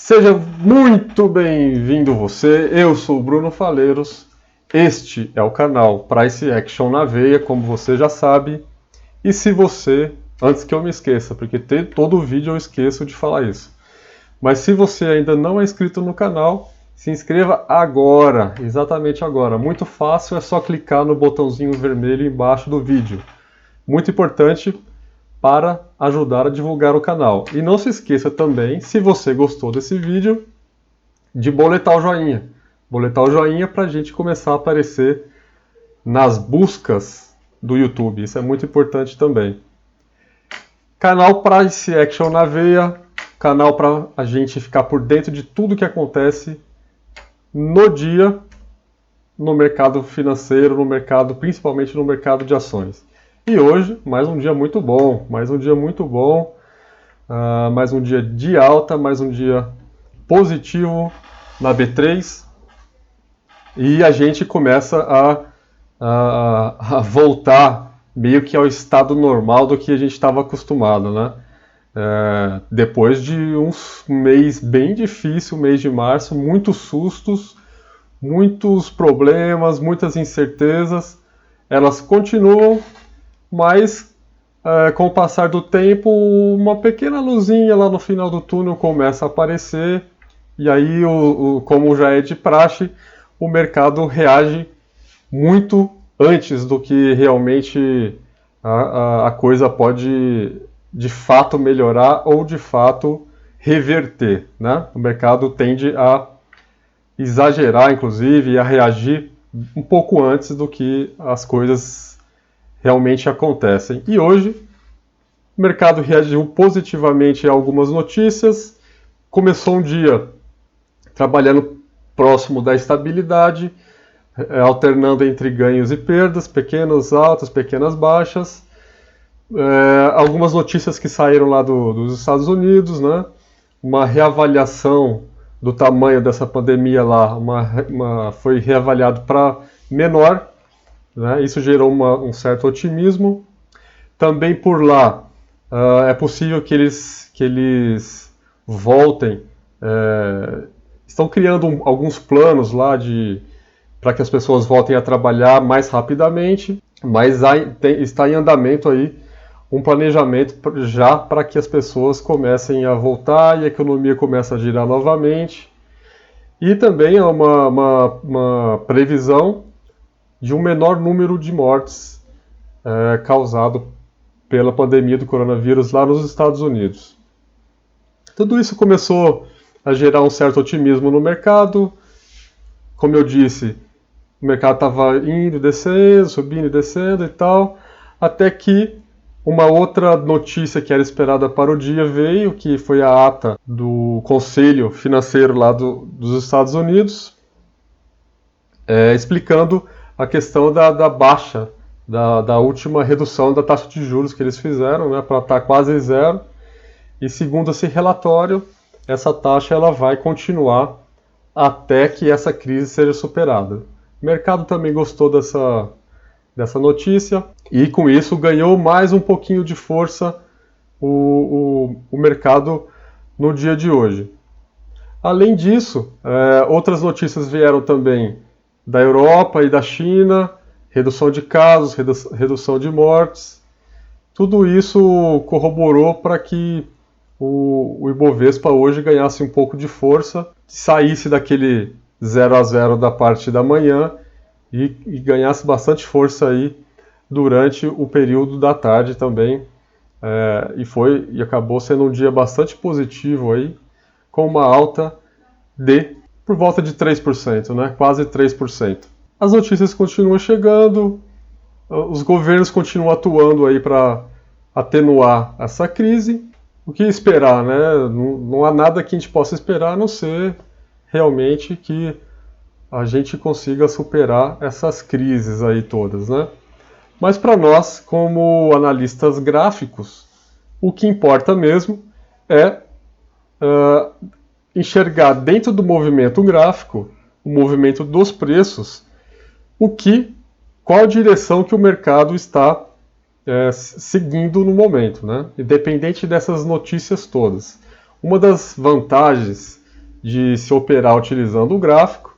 Seja muito bem-vindo você, eu sou o Bruno Faleiros, este é o canal Price Action na Veia, como você já sabe, e se você, antes que eu me esqueça, porque todo vídeo eu esqueço de falar isso, mas se você ainda não é inscrito no canal, se inscreva agora, exatamente agora, muito fácil, é só clicar no botãozinho vermelho embaixo do vídeo, muito importante para ajudar a divulgar o canal. E não se esqueça também, se você gostou desse vídeo, de boletar o joinha. Boletar o joinha para a gente começar a aparecer nas buscas do YouTube. Isso é muito importante também. Canal Price Action na Veia. Canal para a gente ficar por dentro de tudo que acontece no dia, no mercado financeiro, no mercado, principalmente no mercado de ações. E hoje, mais um dia muito bom, mais um dia de alta, mais um dia positivo na B3, e a gente começa a voltar meio que ao estado normal do que a gente estava acostumado, né? Depois de um mês bem difícil, o mês de março, muitos sustos, muitos problemas, muitas incertezas, elas continuam, mas com o passar do tempo, uma pequena luzinha lá no final do túnel começa a aparecer, e aí, como já é de praxe, o mercado reage muito antes do que realmente a coisa pode de fato melhorar ou de fato reverter, né? O mercado tende a exagerar, inclusive, e a reagir um pouco antes do que as coisas realmente acontecem. E hoje, o mercado reagiu positivamente a algumas notícias, começou um dia trabalhando próximo da estabilidade, alternando entre ganhos e perdas, pequenos altas, pequenas baixas. Algumas notícias que saíram lá dos Estados Unidos, né? Uma reavaliação do tamanho dessa pandemia lá, foi reavaliado para menor, né? Isso gerou um certo otimismo. Também por lá é possível que eles voltem, estão criando alguns planos lá para que as pessoas voltem a trabalhar mais rapidamente, mas está em andamento aí um planejamento já para que as pessoas comecem a voltar e a economia comece a girar novamente. E também há uma previsão de um menor número de mortes causado pela pandemia do coronavírus lá nos Estados Unidos. Tudo isso começou a gerar um certo otimismo no mercado. Como eu disse, o mercado estava indo e descendo, subindo e descendo e tal, até que uma outra notícia que era esperada para o dia veio, que foi a ata do Conselho Financeiro lá dos Estados Unidos, explicando a questão da baixa, da última redução da taxa de juros que eles fizeram, né, para estar quase zero. E segundo esse relatório, essa taxa ela vai continuar até que essa crise seja superada. O mercado também gostou dessa notícia e com isso ganhou mais um pouquinho de força o mercado no dia de hoje. Além disso, outras notícias vieram também da Europa e da China, redução de casos, redução de mortes. Tudo isso corroborou para que o Ibovespa hoje ganhasse um pouco de força, saísse daquele 0 a 0 da parte da manhã e ganhasse bastante força aí durante o período da tarde também. E acabou sendo um dia bastante positivo aí, com uma alta por volta de 3%, né? Quase 3%. As notícias continuam chegando, os governos continuam atuando aí para atenuar essa crise. O que esperar, né? Não há nada que a gente possa esperar a não ser realmente que a gente consiga superar essas crises aí todas, né? Mas para nós, como analistas gráficos, o que importa mesmo é enxergar dentro do movimento gráfico, o movimento dos preços, qual a direção que o mercado está seguindo no momento, né? Independente dessas notícias todas. Uma das vantagens de se operar utilizando o gráfico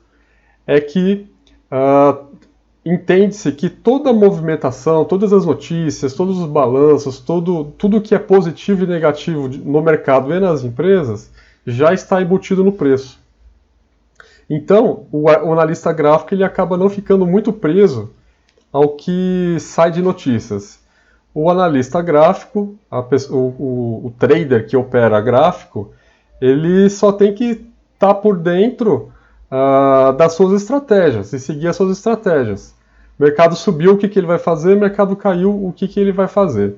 é que entende-se que toda a movimentação, todas as notícias, todos os balanços, tudo que é positivo e negativo no mercado e nas empresas já está embutido no preço. Então, o analista gráfico ele acaba não ficando muito preso ao que sai de notícias. O analista gráfico, o trader que opera gráfico, ele só tem que estar por dentro das suas estratégias e seguir as suas estratégias. O mercado subiu, o que ele vai fazer? O mercado caiu, o que ele vai fazer?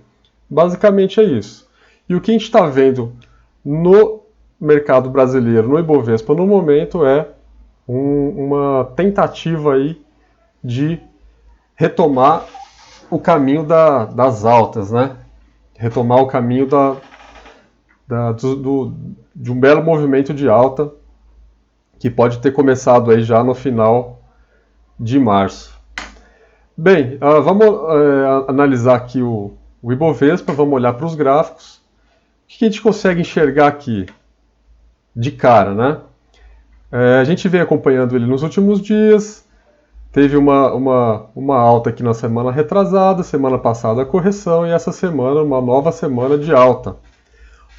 Basicamente é isso. E o que a gente está vendo no mercado brasileiro, no Ibovespa, no momento, é uma tentativa aí de retomar o caminho das altas, né? Retomar o caminho de um belo movimento de alta que pode ter começado aí já no final de março. Bem, vamos analisar aqui o Ibovespa, vamos olhar para os gráficos. O que a gente consegue enxergar aqui de cara, né? A gente vem acompanhando ele nos últimos dias, teve uma alta aqui na semana retrasada, semana passada a correção e essa semana uma nova semana de alta.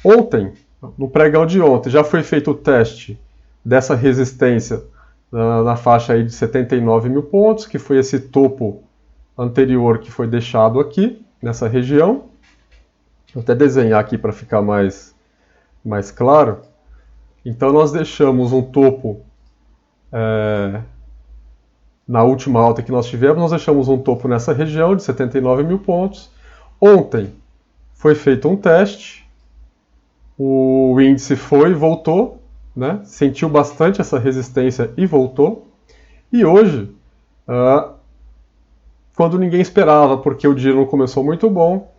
Ontem, no pregão de ontem, já foi feito o teste dessa resistência na faixa aí de 79 mil pontos, que foi esse topo anterior que foi deixado aqui, nessa região. Vou até desenhar aqui para ficar mais claro. Então nós deixamos um topo, na última alta que nós tivemos, nós deixamos um topo nessa região de 79 mil pontos. Ontem foi feito um teste, o índice foi e voltou, né? Sentiu bastante essa resistência e voltou. E hoje, quando ninguém esperava, porque o dia não começou muito bom,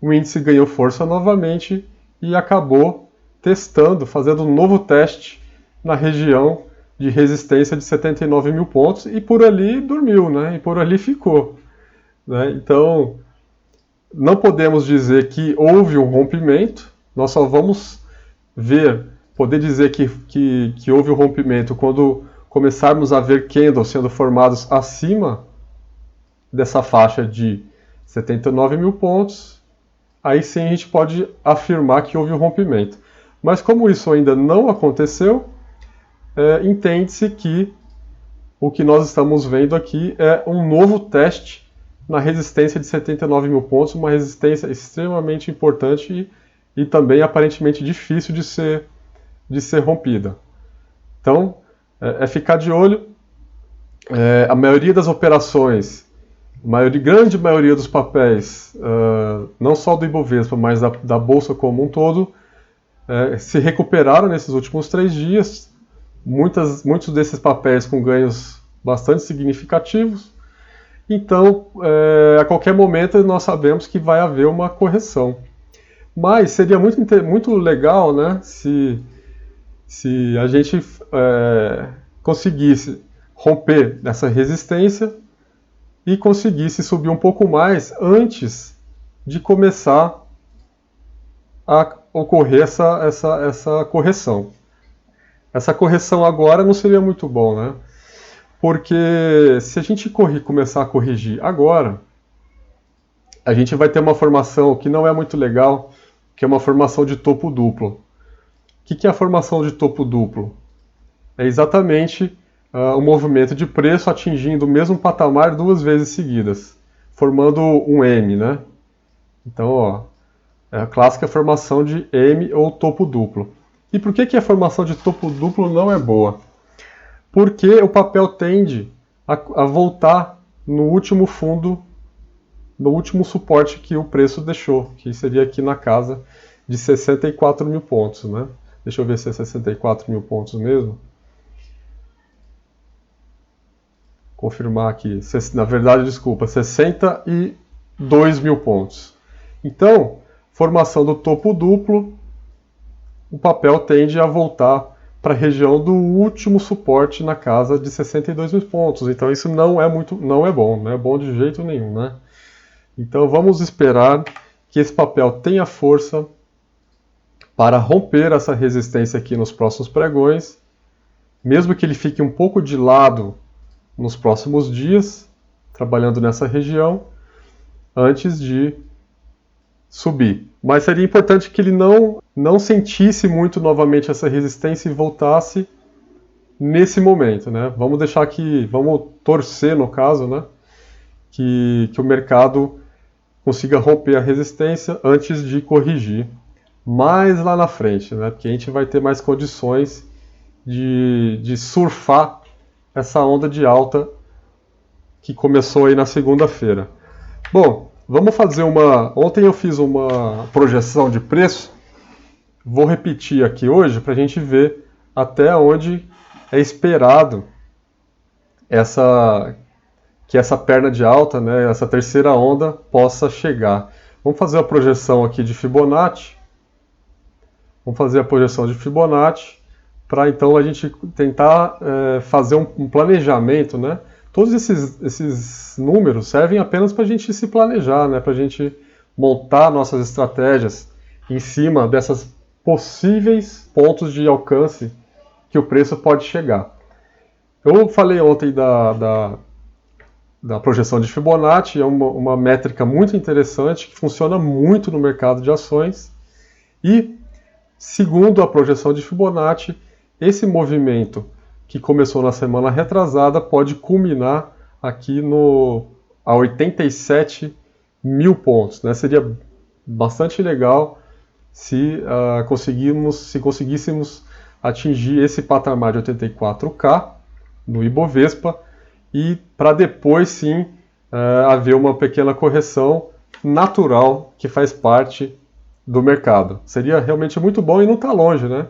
o índice ganhou força novamente e acabou testando, fazendo um novo teste na região de resistência de 79 mil pontos e por ali dormiu, né? E por ali ficou, né? Então, não podemos dizer que houve um rompimento, nós só vamos poder dizer que houve um rompimento quando começarmos a ver candles sendo formados acima dessa faixa de 79 mil pontos, aí sim a gente pode afirmar que houve um rompimento. Mas como isso ainda não aconteceu, entende-se que o que nós estamos vendo aqui é um novo teste na resistência de 79 mil pontos, uma resistência extremamente importante e também aparentemente difícil de ser rompida. Então, ficar de olho. A maioria das operações, grande maioria dos papéis, não só do Ibovespa, mas da Bolsa como um todo, se recuperaram nesses últimos 3 dias, muitos desses papéis com ganhos bastante significativos. Então, a qualquer momento nós sabemos que vai haver uma correção. Mas seria muito legal, né, se a gente conseguisse romper essa resistência e conseguisse subir um pouco mais antes de começar a ocorrer essa correção. Essa correção agora não seria muito bom, né? Porque se a gente começar a corrigir agora, a gente vai ter uma formação que não é muito legal, que é uma formação de topo duplo. O que é a formação de topo duplo? É exatamente o movimento de preço atingindo o mesmo patamar 2 vezes seguidas, formando um M, né? Então, ó, é a clássica formação de M ou topo duplo. E por que a formação de topo duplo não é boa? Porque o papel tende a voltar no último fundo, no último suporte que o preço deixou, que seria aqui na casa de 64 mil pontos, né? Deixa eu ver se é 64 mil pontos mesmo. Confirmar aqui. Na verdade, desculpa, 62 mil pontos. Então, formação do topo duplo, o papel tende a voltar para a região do último suporte na casa de 62 mil pontos. Então isso não é bom, não é bom de jeito nenhum, né? Então vamos esperar que esse papel tenha força para romper essa resistência aqui nos próximos pregões mesmo que ele fique um pouco de lado nos próximos dias, trabalhando nessa região, antes de subir. Mas seria importante que ele não sentisse muito novamente essa resistência e voltasse nesse momento, né? Vamos deixar que, vamos torcer no caso, né? Que o mercado consiga romper a resistência antes de corrigir mais lá na frente, né? Porque a gente vai ter mais condições de surfar essa onda de alta que começou aí na segunda-feira. Bom, vamos fazer Ontem eu fiz uma projeção de preço, vou repetir aqui hoje para a gente ver até onde é esperado que essa perna de alta, né, essa terceira onda, possa chegar. Vamos fazer a projeção aqui de Fibonacci. Vamos fazer a projeção de Fibonacci para então a gente tentar fazer um planejamento, né? Todos esses números servem apenas para a gente se planejar, né? Para a gente montar nossas estratégias em cima dessas possíveis pontos de alcance que o preço pode chegar. Eu falei ontem da projeção de Fibonacci, é uma métrica muito interessante que funciona muito no mercado de ações e, segundo a projeção de Fibonacci, esse movimento que começou na semana retrasada pode culminar aqui a 87 mil pontos, né? Seria bastante legal se conseguíssemos atingir esse patamar de 84K no Ibovespa e para depois sim haver uma pequena correção natural que faz parte do mercado. Seria realmente muito bom e não está longe, né?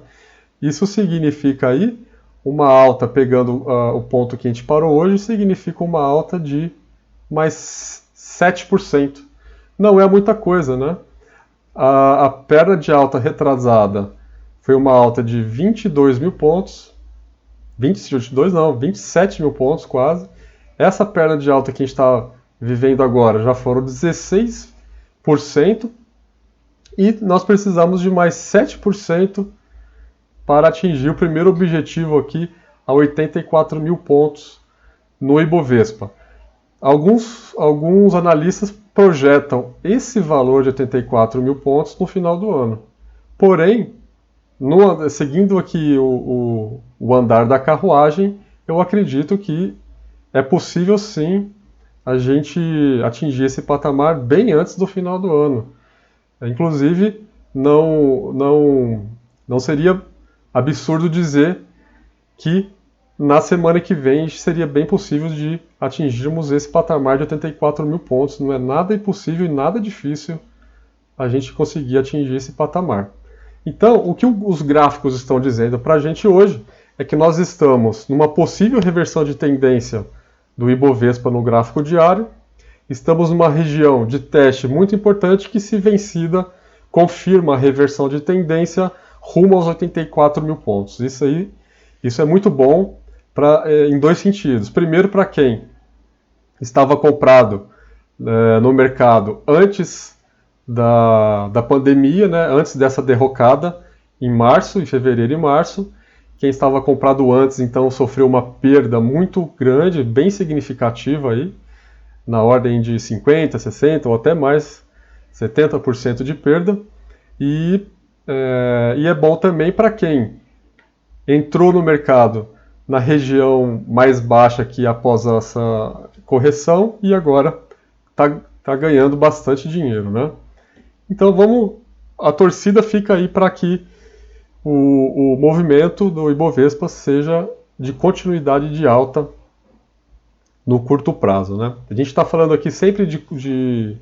Isso significa aí uma alta, pegando o ponto que a gente parou hoje, significa uma alta de mais 7%. Não é muita coisa, né? A perna de alta retrasada foi uma alta de 22 mil pontos, 27 mil pontos quase. Essa perna de alta que a gente está vivendo agora já foram 16%, e nós precisamos de mais 7% para atingir o primeiro objetivo aqui, a 84 mil pontos no Ibovespa. Alguns analistas projetam esse valor de 84 mil pontos no final do ano. Porém, seguindo aqui o andar da carruagem, eu acredito que é possível sim a gente atingir esse patamar bem antes do final do ano. Inclusive, não seria absurdo dizer que na semana que vem seria bem possível de atingirmos esse patamar de 84 mil pontos. Não é nada impossível e nada difícil a gente conseguir atingir esse patamar. Então, o que os gráficos estão dizendo para a gente hoje é que nós estamos numa possível reversão de tendência do Ibovespa no gráfico diário. Estamos numa região de teste muito importante que, se vencida, confirma a reversão de tendência rumo aos 84 mil pontos. Isso é muito bom em dois sentidos. Primeiro, para quem estava comprado no mercado antes da pandemia, né, antes dessa derrocada, em fevereiro e março. Quem estava comprado antes, então, sofreu uma perda muito grande, bem significativa aí, na ordem de 50%, 60% ou até mais, 70% de perda. E é bom também para quem entrou no mercado na região mais baixa aqui após essa correção e agora está ganhando bastante dinheiro, né? Então a torcida fica aí para que o movimento do Ibovespa seja de continuidade de alta no curto prazo, né? A gente está falando aqui sempre de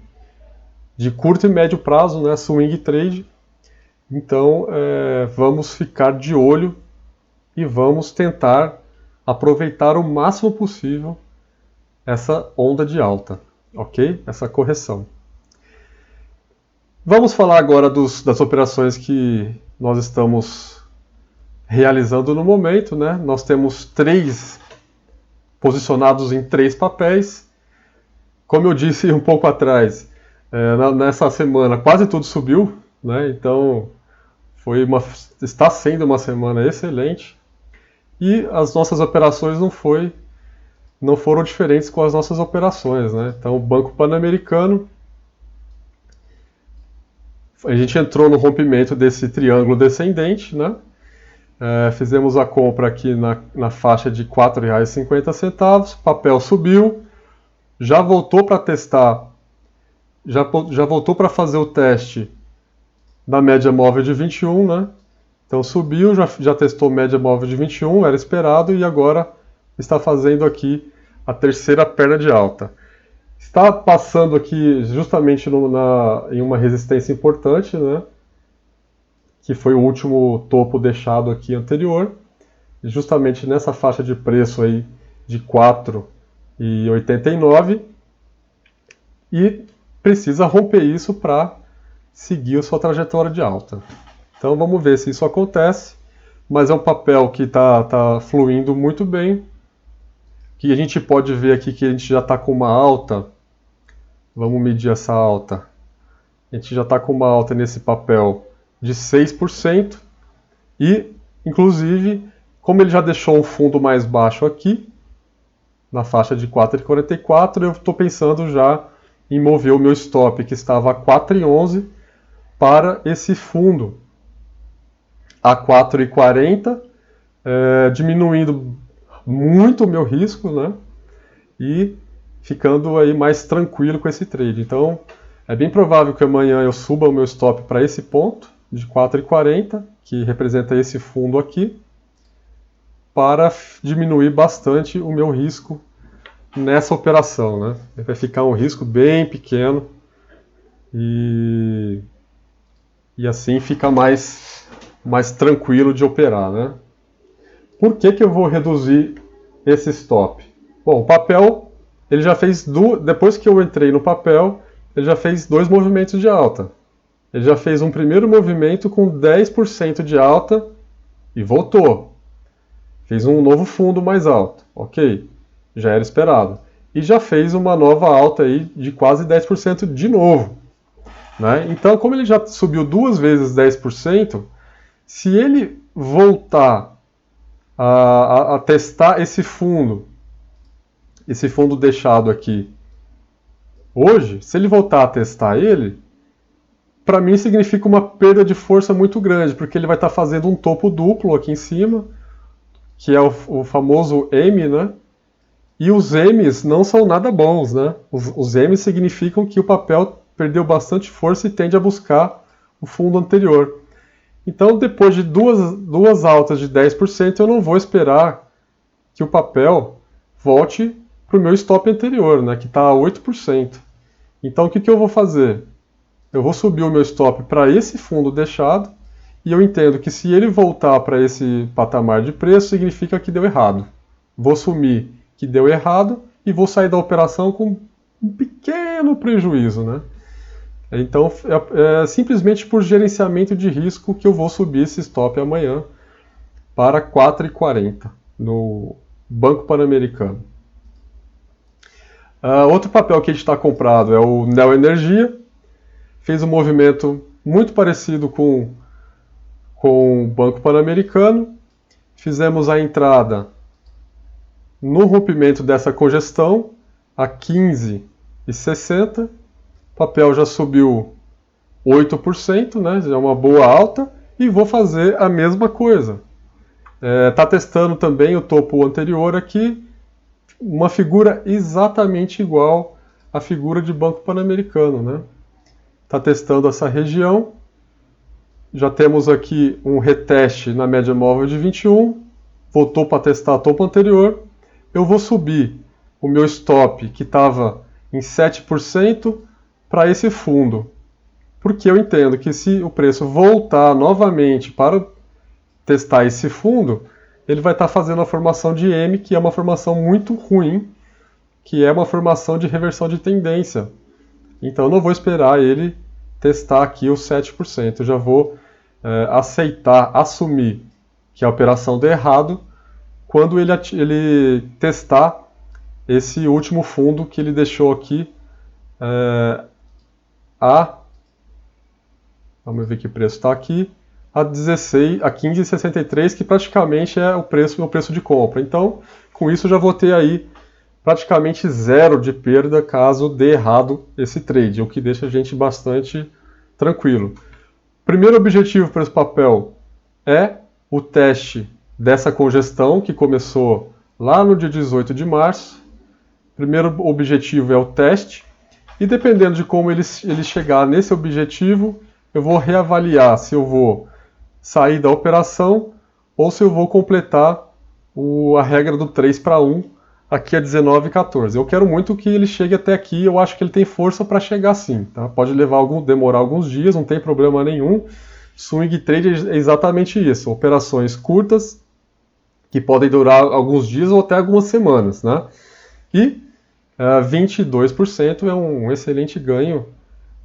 curto e médio prazo, né? Swing trade. Então vamos ficar de olho e vamos tentar aproveitar o máximo possível essa onda de alta, ok? Essa correção. Vamos falar agora das operações que nós estamos realizando no momento, né? Nós temos 3 posicionados em 3 papéis. Como eu disse um pouco atrás, nessa semana quase tudo subiu, né? Então está sendo uma semana excelente. e as nossas operações não foram diferentes com as nossas operações, né? Então, o Banco Pan-Americano, a gente entrou no rompimento desse triângulo descendente, né? Fizemos a compra aqui na faixa de R$ 4,50, papel subiu, já voltou para testar, já voltou para fazer o teste da média móvel de 21, né? Então subiu, já testou média móvel de 21, era esperado, e agora está fazendo aqui a terceira perna de alta. Está passando aqui justamente em uma resistência importante, né? Que foi o último topo deixado aqui anterior, justamente nessa faixa de preço aí de 4,89, e precisa romper isso para seguir a sua trajetória de alta. Então vamos ver se isso acontece, mas é um papel que está fluindo muito bem, que a gente pode ver aqui que a gente já está com uma alta. Vamos medir essa alta. A gente já está com uma alta nesse papel de 6%, e inclusive, como ele já deixou um fundo mais baixo aqui, na faixa de 4,44, eu estou pensando já em mover o meu stop, que estava a 4,11, para esse fundo a 4,40, diminuindo muito o meu risco, né? E ficando aí mais tranquilo com esse trade. Então, é bem provável que amanhã eu suba o meu stop para esse ponto de 4,40, que representa esse fundo aqui, para diminuir bastante o meu risco nessa operação, né? Vai ficar um risco bem pequeno e assim fica mais tranquilo de operar, né? Por que eu vou reduzir esse stop? Bom, o papel, ele já fez depois que eu entrei no papel, ele já fez 2 movimentos de alta. Ele já fez um primeiro movimento com 10% de alta e voltou. Fez um novo fundo mais alto. Ok, já era esperado. E já fez uma nova alta aí de quase 10% de novo. Né? Então, como ele já subiu 2 vezes 10%, se ele voltar a testar esse fundo deixado aqui hoje, se ele voltar a testar ele, para mim significa uma perda de força muito grande, porque ele vai estar fazendo um topo duplo aqui em cima, que é o famoso M, né? E os M's não são nada bons, né? Os M's significam que o papel perdeu bastante força e tende a buscar o fundo anterior. Então, depois de duas altas de 10%, eu não vou esperar que o papel volte para o meu stop anterior, né? Que está a 8%. Então, o que eu vou fazer? Eu vou subir o meu stop para esse fundo deixado, e eu entendo que se ele voltar para esse patamar de preço, significa que deu errado. Vou assumir que deu errado e vou sair da operação com um pequeno prejuízo, né? Então, é simplesmente por gerenciamento de risco que eu vou subir esse stop amanhã para 4,40 no Banco Pan-Americano. Outro papel que a gente está comprado é o Neo Energia. Fez um movimento muito parecido com o Banco Pan-Americano. Fizemos a entrada no rompimento dessa congestão a 15,60. O papel já subiu 8%, né? Já é uma boa alta. E vou fazer a mesma coisa. Está testando também o topo anterior aqui. Uma figura exatamente igual à figura de Banco Pan-Americano, né? Está testando essa região. Já temos aqui um reteste na média móvel de 21. Voltou para testar o topo anterior. Eu vou subir o meu stop, que estava em 7%, para esse fundo. Porque eu entendo que se o preço voltar novamente para testar esse fundo, ele vai estar fazendo a formação de M, que é uma formação muito ruim, que é uma formação de reversão de tendência. Então eu não vou esperar ele testar aqui os 7%. Eu já vou assumir que a operação deu errado quando ele testar esse último fundo que ele deixou aqui vamos ver que preço está aqui, a 15,63, que praticamente é o preço de compra. Então, com isso eu já vou ter aí praticamente zero de perda caso dê errado esse trade, o que deixa a gente bastante tranquilo. Primeiro objetivo para esse papel é o teste dessa congestão que começou lá no dia 18 de março. Primeiro objetivo é o teste, e dependendo de como ele chegar nesse objetivo, eu vou reavaliar se eu vou sair da operação ou se eu vou completar a regra do 3-1 aqui a 19,14. Eu quero muito que ele chegue até aqui, eu acho que ele tem força para chegar sim. Tá? Pode demorar alguns dias, não tem problema nenhum. Swing trade é exatamente isso, operações curtas que podem durar alguns dias ou até algumas semanas. Né? E 22% é um excelente ganho.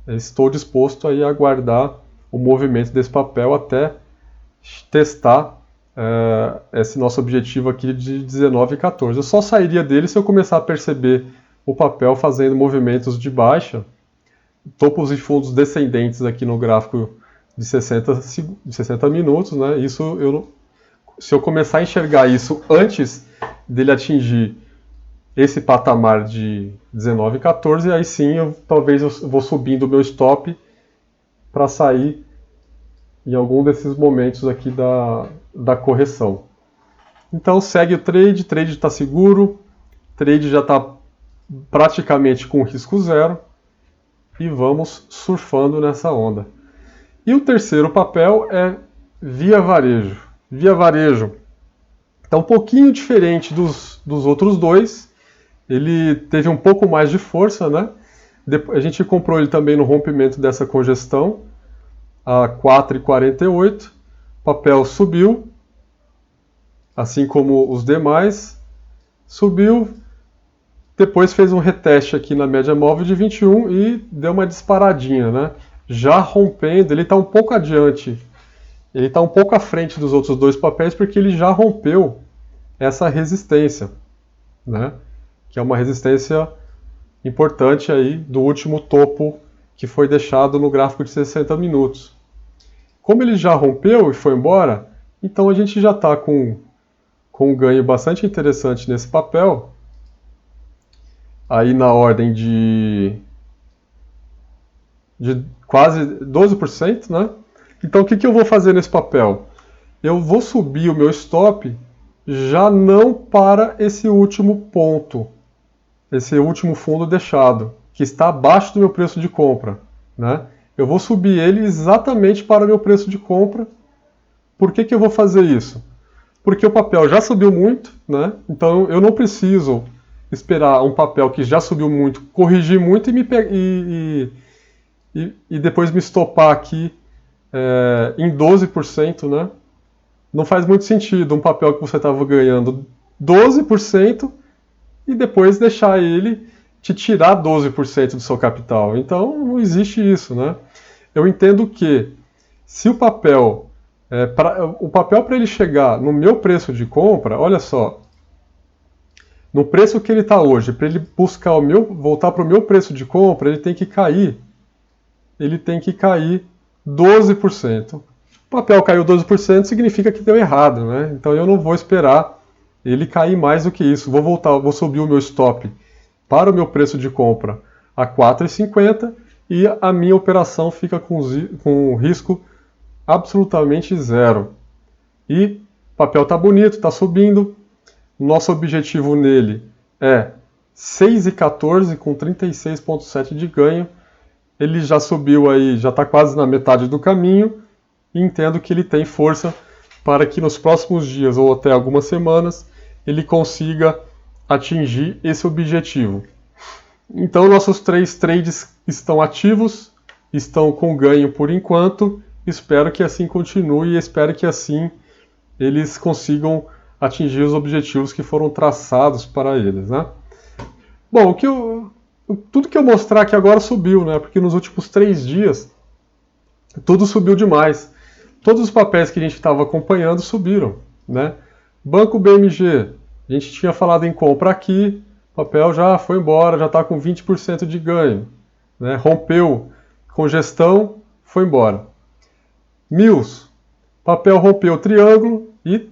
Estou disposto aí a aguardar o movimento desse papel até testar esse nosso objetivo aqui de 19,14. Eu só sairia dele se eu começar a perceber o papel fazendo movimentos de baixa, topos e fundos descendentes aqui no gráfico de 60 minutos. Né? Se eu começar a enxergar isso antes dele atingir esse patamar de 19,14, aí sim talvez eu vou subindo o meu stop para sair em algum desses momentos aqui da correção. Então segue o trade está seguro, trade já está praticamente com risco zero e vamos surfando nessa onda. E o terceiro papel é Via Varejo. Via Varejo está um pouquinho diferente dos outros dois, ele teve um pouco mais de força, né? A gente comprou ele também no rompimento dessa congestão, a 4,48, o papel subiu, assim como os demais, subiu, depois fez um reteste aqui na média móvel de 21 e deu uma disparadinha, né? Já rompendo, ele está um pouco adiante, ele está um pouco à frente dos outros dois papéis porque ele já rompeu essa resistência, né? Que é uma resistência importante aí do último topo que foi deixado no gráfico de 60 minutos. Como ele já rompeu e foi embora, então a gente já está com um ganho bastante interessante nesse papel, aí na ordem de quase 12%, né? Então o que eu vou fazer nesse papel? Eu vou subir o meu stop já não para esse último ponto, esse último fundo deixado, que está abaixo do meu preço de compra. Né? Eu vou subir ele exatamente para o meu preço de compra. Por que eu vou fazer isso? Porque o papel já subiu muito, né? Então eu não preciso esperar um papel que já subiu muito, corrigir muito e depois me estopar aqui em 12%. Né? Não faz muito sentido um papel que você estava ganhando 12%, e depois deixar ele te tirar 12% do seu capital. Então, não existe isso, né? Eu entendo que se o papel para ele chegar no meu preço de compra, olha só, no preço que ele está hoje, para ele voltar para o meu preço de compra, ele tem que cair 12%. O papel caiu 12% significa que deu errado, né? Então eu não vou esperar ele cair mais do que isso. Vou subir o meu stop para o meu preço de compra a 4,50 e a minha operação fica com risco absolutamente zero. E o papel está bonito, está subindo. Nosso objetivo nele é 6,14 com 36,7 de ganho. Ele já subiu aí, já está quase na metade do caminho e entendo que ele tem força para que nos próximos dias ou até algumas semanas ele consiga atingir esse objetivo. Então nossos 3 trades estão ativos, estão com ganho por enquanto, espero que assim continue e espero que assim eles consigam atingir os objetivos que foram traçados para eles. Né? Bom, tudo que eu mostrar aqui agora subiu, né? Porque nos últimos 3 dias tudo subiu demais. Todos os papéis que a gente estava acompanhando subiram. Né? Banco BMG, a gente tinha falado em compra aqui, o papel já foi embora, já está com 20% de ganho. Né? Rompeu congestão, foi embora. Mills, papel rompeu o triângulo e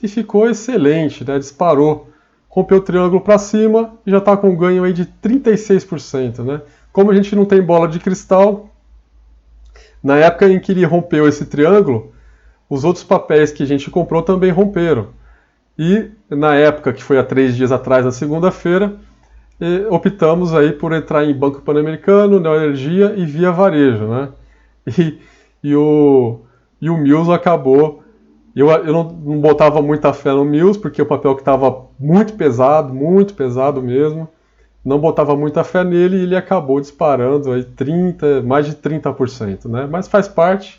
ficou excelente, né? Disparou. Rompeu o triângulo para cima e já está com um ganho aí de 36%, né? Como a gente não tem bola de cristal, na época em que ele rompeu esse triângulo, os outros papéis que a gente comprou também romperam. E na época, que foi há 3 dias atrás, na segunda-feira, optamos aí por entrar em Banco Pan-Americano, Neoenergia e Via Varejo, né? E o Mills acabou. Eu não botava muita fé no Mills, porque o papel que estava muito pesado mesmo. Não botava muita fé nele e ele acabou disparando aí mais de 30%, né? Mas faz parte.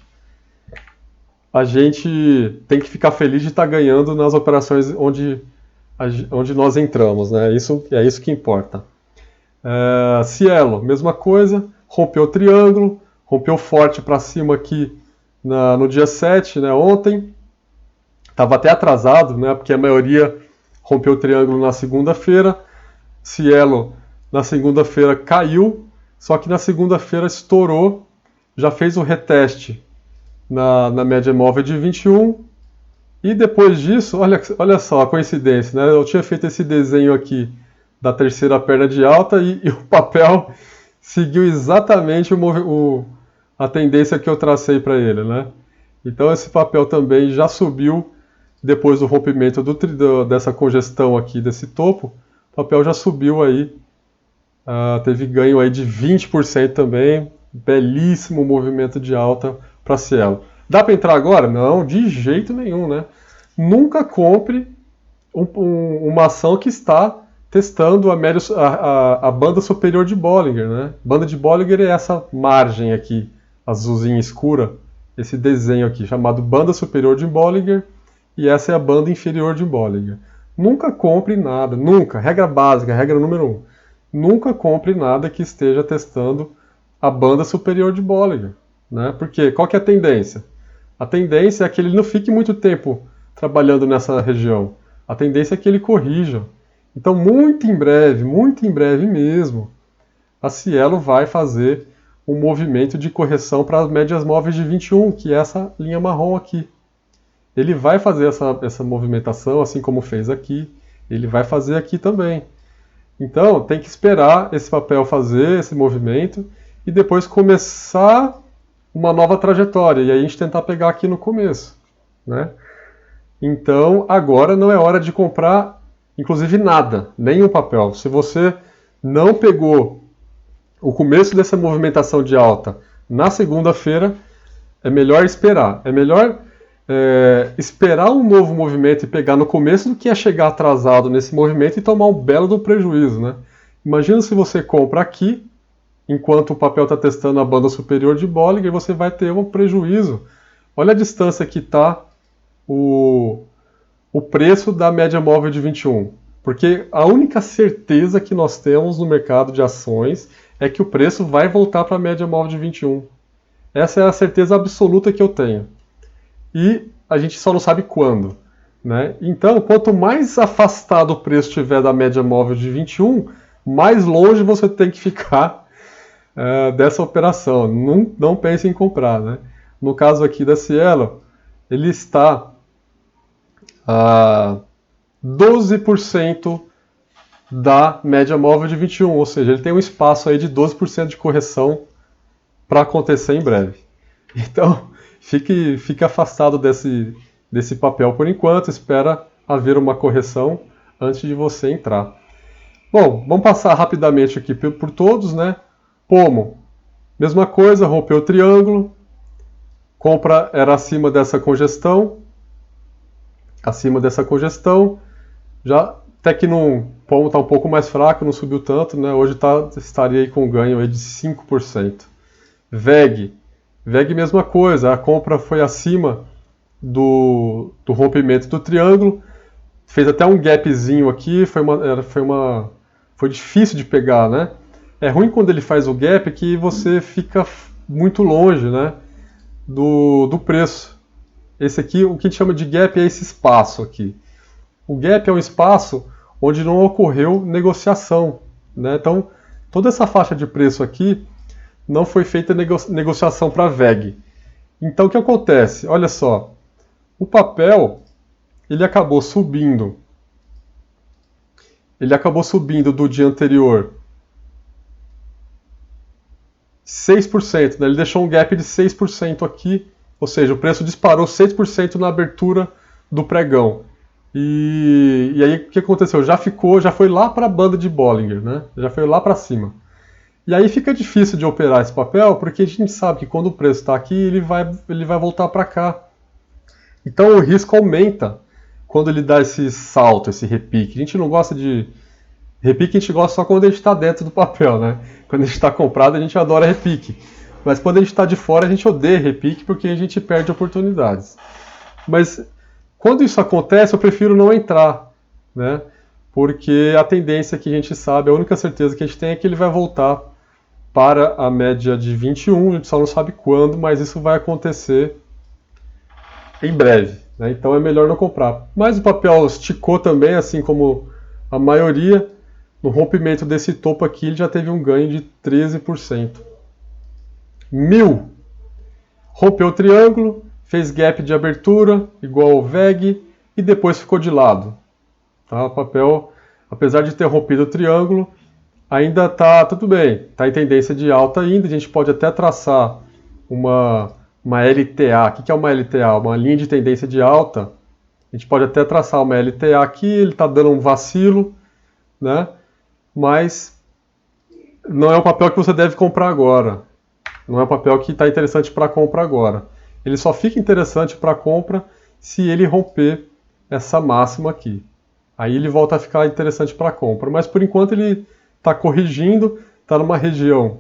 A gente tem que ficar feliz de estar ganhando nas operações onde nós entramos, né? É isso que importa. Cielo, mesma coisa, rompeu o triângulo, rompeu forte para cima aqui no dia 7, né, ontem. Estava até atrasado, né, porque a maioria rompeu o triângulo na segunda-feira. Cielo, na segunda-feira, caiu, só que na segunda-feira estourou, já fez o reteste na média móvel de 21, e depois disso, olha só a coincidência, né? Eu tinha feito esse desenho aqui da terceira perna de alta e o papel seguiu exatamente a tendência que eu tracei para ele, né? Então esse papel também já subiu depois do rompimento dessa congestão aqui, desse topo. O papel já subiu aí, teve ganho aí de 20% também, belíssimo movimento de alta para Cielo. Dá para entrar agora? Não, de jeito nenhum, né? Nunca compre uma ação que está testando a banda superior de Bollinger, né? Banda de Bollinger é essa margem aqui, azulzinha escura, esse desenho aqui, chamado banda superior de Bollinger, e essa é a banda inferior de Bollinger. Nunca compre nada, nunca, regra básica, regra número 1, nunca compre nada que esteja testando a banda superior de Bollinger, né? Porque qual que é a tendência? A tendência é que ele não fique muito tempo trabalhando nessa região. A tendência é que ele corrija. Então, muito em breve mesmo, a Cielo vai fazer um movimento de correção para as médias móveis de 21, que é essa linha marrom aqui. Ele vai fazer essa movimentação, assim como fez aqui, ele vai fazer aqui também. Então, tem que esperar esse papel fazer esse movimento e depois começar uma nova trajetória, e aí a gente tentar pegar aqui no começo, né? Então, agora não é hora de comprar, inclusive nada, nenhum papel. Se você não pegou o começo dessa movimentação de alta na segunda-feira, é melhor esperar. É melhor esperar um novo movimento e pegar no começo do que chegar atrasado nesse movimento e tomar um belo do prejuízo, né? Imagina se você compra aqui, enquanto o papel está testando a banda superior de Bollinger, você vai ter um prejuízo. Olha a distância que está o preço da média móvel de 21. Porque a única certeza que nós temos no mercado de ações é que o preço vai voltar para a média móvel de 21. Essa é a certeza absoluta que eu tenho. E a gente só não sabe quando, né? Então, quanto mais afastado o preço estiver da média móvel de 21, mais longe você tem que ficar dessa operação. Não pense em comprar, né? No caso aqui da Cielo, ele está a 12% da média móvel de 21, ou seja, ele tem um espaço aí de 12% de correção para acontecer em breve. Então, fique afastado desse papel por enquanto, espera haver uma correção antes de você entrar. Bom, vamos passar rapidamente aqui por todos, né? Pomo, mesma coisa, rompeu o triângulo, compra era acima dessa congestão, já até que o Pomo está um pouco mais fraco, não subiu tanto, né? Hoje estaria aí com um ganho aí de 5%. VEG, mesma coisa, a compra foi acima do rompimento do triângulo, fez até um gapzinho aqui, foi difícil de pegar, né? É ruim quando ele faz o gap que você fica muito longe, né, do preço. Esse aqui, o que a gente chama de gap é esse espaço aqui. O gap é um espaço onde não ocorreu negociação, né? Então, toda essa faixa de preço aqui não foi feita negociação para VEG. Então o que acontece? Olha só, o papel ele acabou subindo. Ele acabou subindo do dia anterior 6%, né? Ele deixou um gap de 6% aqui, ou seja, o preço disparou 6% na abertura do pregão. E aí o que aconteceu? Já foi lá para a banda de Bollinger, né? Já foi lá para cima. E aí fica difícil de operar esse papel, porque a gente sabe que quando o preço está aqui, ele vai voltar para cá. Então o risco aumenta quando ele dá esse salto, esse repique. A gente não gosta de... Repique a gente gosta só quando a gente está dentro do papel, né? Quando a gente está comprado, a gente adora repique. Mas quando a gente está de fora, a gente odeia repique porque a gente perde oportunidades. Mas quando isso acontece, eu prefiro não entrar, né? Porque a tendência que a gente sabe, a única certeza que a gente tem é que ele vai voltar para a média de 21, a gente só não sabe quando, mas isso vai acontecer em breve, né? Então é melhor não comprar. Mas o papel esticou também, assim como a maioria. No rompimento desse topo aqui, ele já teve um ganho de 13%. 1000. Rompeu o triângulo, fez gap de abertura, igual ao VEG, e depois ficou de lado. Tá? O papel, apesar de ter rompido o triângulo, ainda está tudo bem. Está em tendência de alta ainda. A gente pode até traçar uma LTA. O que é uma LTA? Uma linha de tendência de alta. A gente pode até traçar uma LTA aqui, ele está dando um vacilo, né? Mas não é um papel que você deve comprar agora. Não é um papel que está interessante para compra agora. Ele só fica interessante para compra se ele romper essa máxima aqui. Aí ele volta a ficar interessante para compra. Mas por enquanto ele está corrigindo, está numa região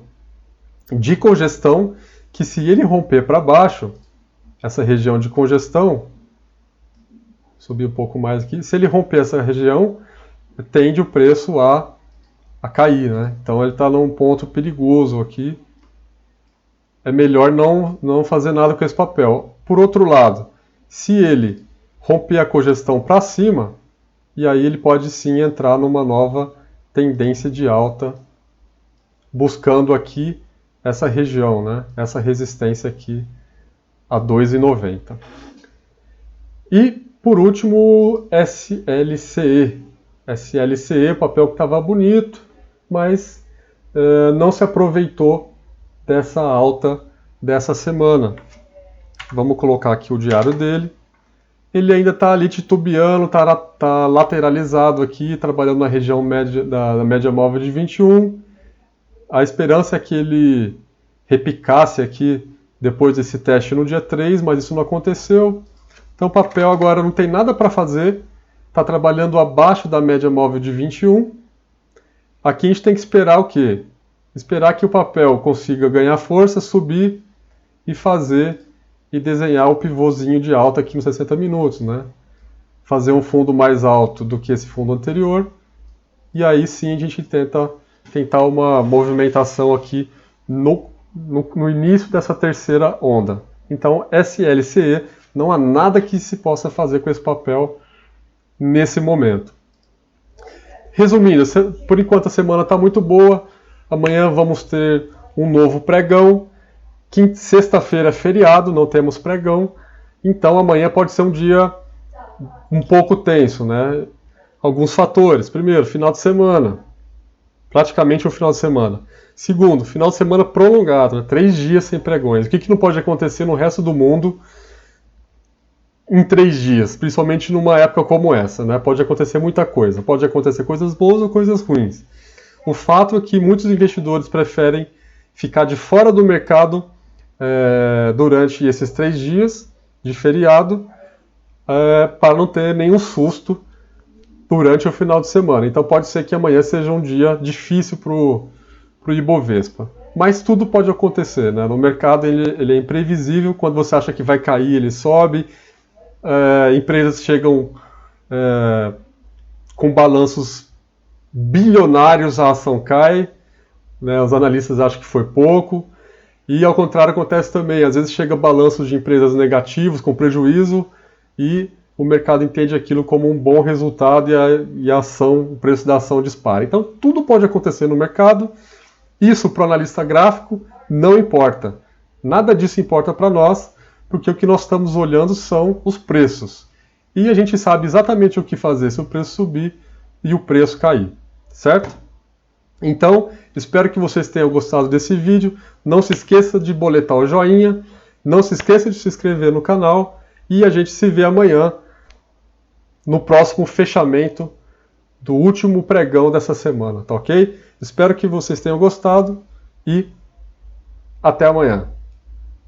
de congestão, que se ele romper para baixo, essa região de congestão, subir um pouco mais aqui, se ele romper essa região, tende o preço a cair, né? Então ele está num ponto perigoso aqui. É melhor não fazer nada com esse papel. Por outro lado, se ele romper a congestão para cima, e aí ele pode sim entrar numa nova tendência de alta, buscando aqui essa região, né? Essa resistência aqui a 2,90. E por último, SLCE. SLCE, o papel que estava bonito, mas não se aproveitou dessa alta dessa semana. Vamos colocar aqui o diário dele. Ele ainda está ali titubeando, está lateralizado aqui, trabalhando na região da média móvel de 21. A esperança é que ele repicasse aqui depois desse teste no dia 3, mas isso não aconteceu. Então o papel agora não tem nada para fazer, está trabalhando abaixo da média móvel de 21. Aqui a gente tem que esperar o quê? Esperar que o papel consiga ganhar força, subir e desenhar o pivôzinho de alta aqui nos 60 minutos, né? Fazer um fundo mais alto do que esse fundo anterior, e aí sim a gente tentar uma movimentação aqui no início dessa terceira onda. Então, SLCE, não há nada que se possa fazer com esse papel nesse momento. Resumindo, por enquanto a semana está muito boa. Amanhã vamos ter um novo pregão. Sexta-feira é feriado, não temos pregão. Então amanhã pode ser um dia um pouco tenso, né? Alguns fatores. Primeiro, final de semana. Praticamente um final de semana. Segundo, final de semana prolongado, né? 3 dias sem pregões. O que não pode acontecer no resto do mundo em 3 dias? Principalmente numa época como essa, né? Pode acontecer muita coisa. Pode acontecer coisas boas ou coisas ruins. O fato é que muitos investidores preferem ficar de fora do mercado durante esses 3 dias de feriado para não ter nenhum susto durante o final de semana. Então pode ser que amanhã seja um dia difícil para o Ibovespa. Mas tudo pode acontecer, né? No mercado ele é imprevisível. Quando você acha que vai cair, ele sobe. Empresas chegam com balanços bilionários, a ação cai, né? Os analistas acham que foi pouco. E ao contrário acontece também. Às vezes chega balanços de empresas negativos, com prejuízo, e o mercado entende aquilo como um bom resultado e o preço da ação dispara. Então tudo pode acontecer no mercado. Isso para o analista gráfico não importa. Nada disso importa para nós, porque o que nós estamos olhando são os preços. E a gente sabe exatamente o que fazer se o preço subir e o preço cair, certo? Então, espero que vocês tenham gostado desse vídeo. Não se esqueça de boletar o joinha, não se esqueça de se inscrever no canal e a gente se vê amanhã no próximo fechamento do último pregão dessa semana, tá ok? Espero que vocês tenham gostado e até amanhã.